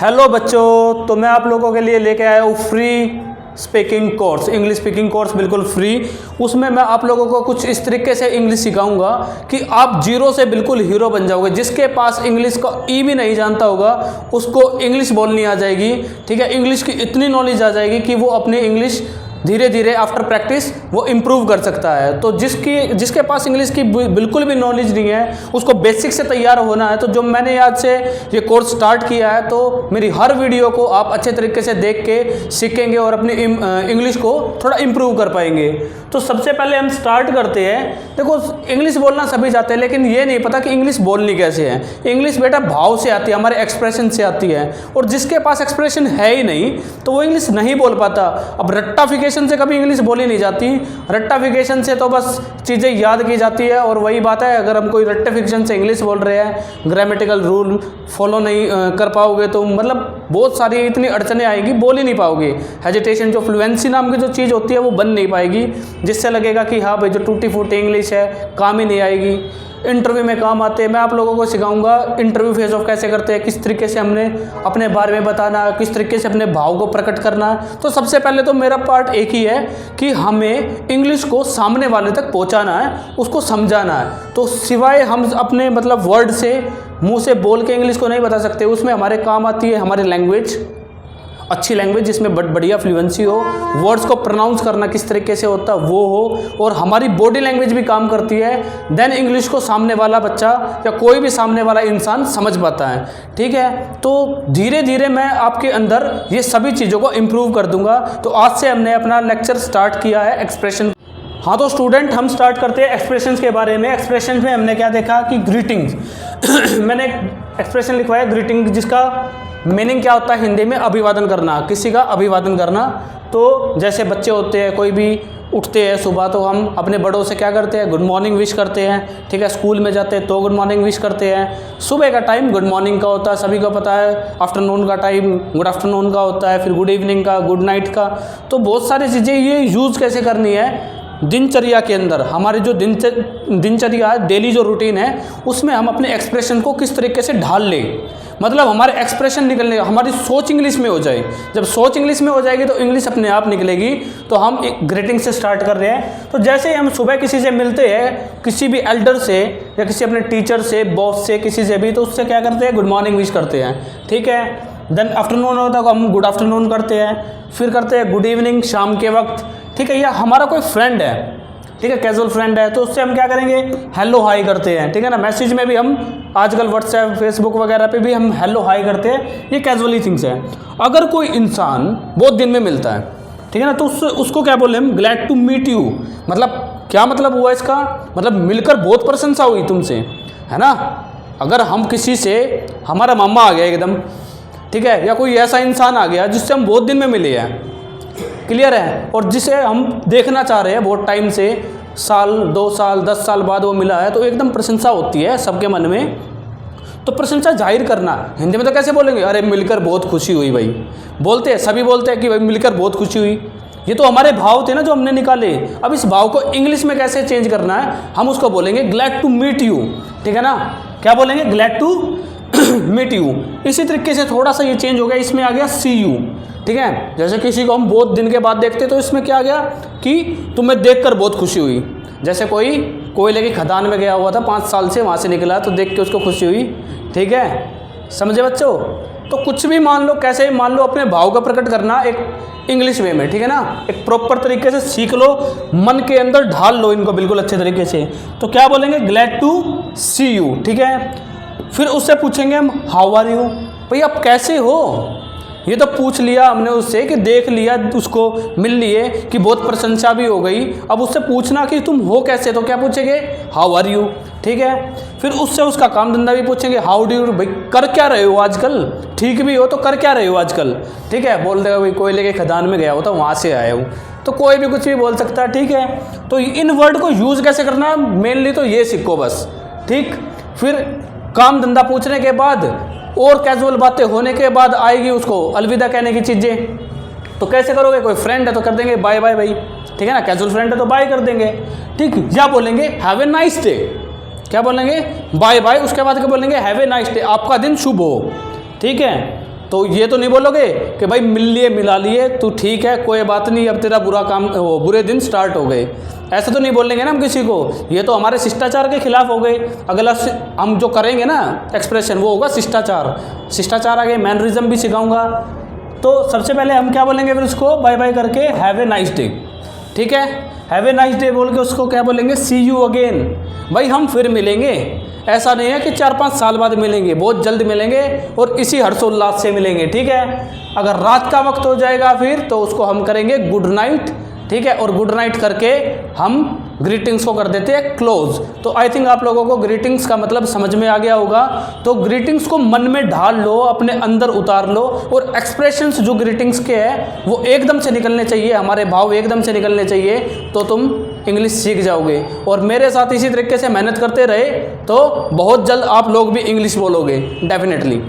Hello बच्चों, तो मैं आप लोगों के लिए लेके आया हूँ free speaking course, English speaking course बिल्कुल फ्री। उसमें मैं आप लोगों को कुछ इस तरीके से इंग्लिश सिखाऊंगा कि आप जीरो से बिल्कुल हीरो बन जाओगे। जिसके पास इंग्लिश का ई भी नहीं जानता होगा उसको इंग्लिश बोलनी आ जाएगी। ठीक है, इंग्लिश की इतनी नॉलेज आ जाएगी कि वो अपनी इंग्लिश धीरे धीरे आफ्टर प्रैक्टिस वो इम्प्रूव कर सकता है। तो जिसके पास इंग्लिश की बिल्कुल भी नॉलेज नहीं है उसको बेसिक से तैयार होना है। तो जो मैंने आज से ये कोर्स स्टार्ट किया है तो मेरी हर वीडियो को आप अच्छे तरीके से देख के सीखेंगे और अपनी इंग्लिश को थोड़ा इम्प्रूव कर पाएंगे। तो सबसे पहले हम स्टार्ट करते हैं। देखो, इंग्लिश बोलना सभी चाहते हैं लेकिन ये नहीं पता कि इंग्लिश बोलनी कैसे है। इंग्लिश बेटा भाव से आती है, हमारे एक्सप्रेशन से आती है, और जिसके पास एक्सप्रेशन है ही नहीं तो वो इंग्लिश नहीं बोल पाता। अब रट्टाफिकेशन से कभी इंग्लिश बोली नहीं जाती। रट्टाफिकेशन से तो बस चीज़ें याद की जाती है, और वही बात है, अगर हम कोई रट्टाफिकेशन से इंग्लिश बोल रहे हैं, ग्रामेटिकल रूल फॉलो नहीं कर पाओगे तो मतलब बहुत सारी इतनी अड़चने आएगी, बोल ही नहीं पाओगे। हेजिटेशन, जो फ्लुएंसी नाम की जो चीज़ होती है वो बन नहीं पाएगी, जिससे लगेगा कि हाँ भाई जो टूटी फूटी इंग्लिश है काम ही नहीं आएगी। इंटरव्यू में काम आते हैं। मैं आप लोगों को सिखाऊंगा इंटरव्यू फेस ऑफ कैसे करते हैं, किस तरीके से हमने अपने बारे में बताना, किस तरीके से अपने भाव को प्रकट करना। तो सबसे पहले तो मेरा पार्ट एक ही है कि हमें इंग्लिश को सामने वाले तक पहुंचाना है, उसको समझाना है। तो सिवाय हम अपने मतलब वर्ड से, मुंह से बोल के इंग्लिश को नहीं बता सकते। उसमें हमारे काम आती है हमारी लैंग्वेज, अच्छी लैंग्वेज जिसमें बढ़िया फ्लुएंसी हो, वर्ड्स को प्रोनाउंस करना किस तरीके से होता है वो हो, और हमारी बॉडी लैंग्वेज भी काम करती है। देन इंग्लिश को सामने वाला बच्चा या कोई भी सामने वाला इंसान समझ पाता है। ठीक है, तो धीरे धीरे मैं आपके अंदर ये सभी चीज़ों को इम्प्रूव कर दूंगा। तो आज से हमने अपना लेक्चर स्टार्ट किया है एक्सप्रेशन। हाँ तो स्टूडेंट, हम स्टार्ट करते हैं एक्सप्रेशंस के बारे में। एक्सप्रेशन में हमने क्या देखा कि ग्रीटिंग्स मैंने एक्सप्रेशन लिखवाया ग्रीटिंग, जिसका मीनिंग क्या होता है हिंदी में, अभिवादन करना, किसी का अभिवादन करना। तो जैसे बच्चे होते हैं, कोई भी उठते हैं सुबह तो हम अपने बड़ों से क्या करते हैं, गुड मॉर्निंग विश करते हैं। ठीक है, स्कूल में जाते हैं तो गुड मॉर्निंग विश करते हैं। सुबह का टाइम गुड मॉर्निंग का होता है, सभी को पता है। आफ्टरनून का टाइम गुड आफ्टरनून का होता है, फिर गुड इवनिंग का, गुड नाइट का। तो बहुत सारी चीज़ें ये यूज़ कैसे करनी है दिनचर्या के अंदर, हमारी जो दिनचर्या है, डेली जो रूटीन है, उसमें हम अपने एक्सप्रेशन को किस तरीके से ढाल लें। मतलब हमारे एक्सप्रेशन निकलने, हमारी सोच इंग्लिश में हो जाए। जब सोच इंग्लिश में हो जाएगी तो इंग्लिश अपने आप निकलेगी। तो हम एक ग्रीटिंग से स्टार्ट कर रहे हैं। तो जैसे ही हम सुबह किसी से मिलते हैं, किसी भी एल्डर से या किसी अपने टीचर से, बॉस से, किसी से भी, तो उससे क्या करते हैं, गुड मॉर्निंग विश करते हैं। ठीक है, देन आफ्टरनून होता है तो हम गुड आफ्टरनून करते हैं, फिर करते हैं गुड इवनिंग शाम के वक्त। ठीक है, या हमारा कोई फ्रेंड है, ठीक है, कैजुअल फ्रेंड है, तो उससे हम क्या करेंगे, हेलो हाई करते हैं। ठीक है ना, मैसेज में भी हम आजकल व्हाट्सएप, फेसबुक वगैरह पे भी हम हेलो हाई करते हैं। ये कैजुअली थिंग्स हैं। अगर कोई इंसान बहुत दिन में मिलता है, ठीक है ना, तो उसको क्या बोले हम, ग्लैड टू मीट यू। मतलब क्या मतलब हुआ इसका, मतलब मिलकर बहुत प्रशंसा हुई तुमसे, है ना। अगर हम किसी से, हमारा मामा आ गया एकदम, ठीक है, या कोई ऐसा इंसान आ गया जिससे हम बहुत दिन में मिले हैं, क्लियर है, और जिसे हम देखना चाह रहे हैं बहुत टाइम से, साल, 2 साल, 10 साल बाद वो मिला है, तो एकदम प्रशंसा होती है सबके मन में। तो प्रशंसा जाहिर करना, हिंदी में तो कैसे बोलेंगे, अरे मिलकर बहुत खुशी हुई भाई, बोलते हैं, सभी बोलते हैं कि भाई मिलकर बहुत खुशी हुई। ये तो हमारे भाव थे ना जो हमने निकाले। अब इस भाव को इंग्लिश में कैसे चेंज करना है, हम उसको बोलेंगे ग्लैड टू मीट यू। ठीक है ना, क्या बोलेंगे, ग्लैड टू मीट यू। इसी तरीके से थोड़ा सा ये चेंज हो गया, इसमें आ गया सी यू। ठीक है, जैसे किसी को हम बहुत दिन के बाद देखते तो इसमें क्या आ गया कि तुम्हें देखकर बहुत खुशी हुई। जैसे कोई कोयले की खदान में गया हुआ था 5 साल से, वहाँ से निकला तो देख के उसको खुशी हुई। ठीक है, समझे बच्चों। तो कुछ भी मान लो, कैसे भी मान लो, अपने भाव का प्रकट करना एक इंग्लिश वे में। ठीक है ना, एक प्रॉपर तरीके से सीख लो, मन के अंदर ढाल लो इनको बिल्कुल अच्छे तरीके से। तो क्या बोलेंगे, ग्लैड टू सी यू। ठीक है, फिर उससे पूछेंगे हम हाउ आर यू, भाई आप कैसे हो। ये तो पूछ लिया हमने उससे कि देख लिया, उसको मिल लिए कि बहुत प्रशंसा भी हो गई। अब उससे पूछना कि तुम हो कैसे, तो क्या पूछेंगे, हाउ आर यू। ठीक है, फिर उससे उसका काम धंधा भी पूछेंगे, हाउ डू यू, भाई कर क्या रहे हो आजकल, ठीक भी हो तो कर क्या रहे हो आजकल। ठीक है, बोल देगा भाई कोयले के खदान में गया हो तो वहाँ से आया हूँ। तो कोई भी कुछ भी बोल सकता है। ठीक है, तो इन वर्ड को यूज़ कैसे करना, मेनली तो ये सीखो बस। ठीक, फिर काम धंधा पूछने के बाद और कैजुअल बातें होने के बाद आएगी उसको अलविदा कहने की चीज़ें। तो कैसे करोगे, कोई फ्रेंड है तो कर देंगे बाय बाय भाई। ठीक है ना, कैजुअल फ्रेंड है तो बाय कर देंगे। ठीक, या बोलेंगे हैव ए नाइस डे। क्या बोलेंगे, बाय बाय। उसके बाद क्या बोलेंगे, हैव ए नाइस डे, आपका दिन शुभ हो। ठीक है, तो ये तो नहीं बोलोगे कि भाई मिल लिए मिला लिए, तू ठीक है कोई बात नहीं, अब तेरा बुरे दिन स्टार्ट हो गए, ऐसे तो नहीं बोलेंगे ना हम किसी को। ये तो हमारे शिष्टाचार के खिलाफ हो गए। अगला हम जो करेंगे ना एक्सप्रेशन वो होगा शिष्टाचार। शिष्टाचार आगे मैनरिज्म भी सिखाऊंगा। तो सबसे पहले हम क्या बोलेंगे फिर उसको बाय बाय करके, हैव ए नाइस डे। ठीक है, हैव ए नाइस डे बोल के उसको क्या बोलेंगे, सी यू अगेन। भाई हम फिर मिलेंगे, ऐसा नहीं है कि 4-5 साल बाद मिलेंगे, बहुत जल्द मिलेंगे और इसी हर्षोल्लास से मिलेंगे। ठीक है, अगर रात का वक्त हो जाएगा फिर तो उसको हम करेंगे गुड नाइट। ठीक है, और गुड नाइट करके हम ग्रीटिंग्स को कर देते हैं क्लोज। तो आई थिंक आप लोगों को ग्रीटिंग्स का मतलब समझ में आ गया होगा। तो ग्रीटिंग्स को मन में ढाल लो, अपने अंदर उतार लो, और एक्सप्रेशंस जो ग्रीटिंग्स के हैं वो एकदम से निकलने चाहिए, हमारे भाव एकदम से निकलने चाहिए, तो तुम इंग्लिश सीख जाओगे। और मेरे साथ इसी तरीके से मेहनत करते रहे तो बहुत जल्द आप लोग भी इंग्लिश बोलोगे डेफिनेटली।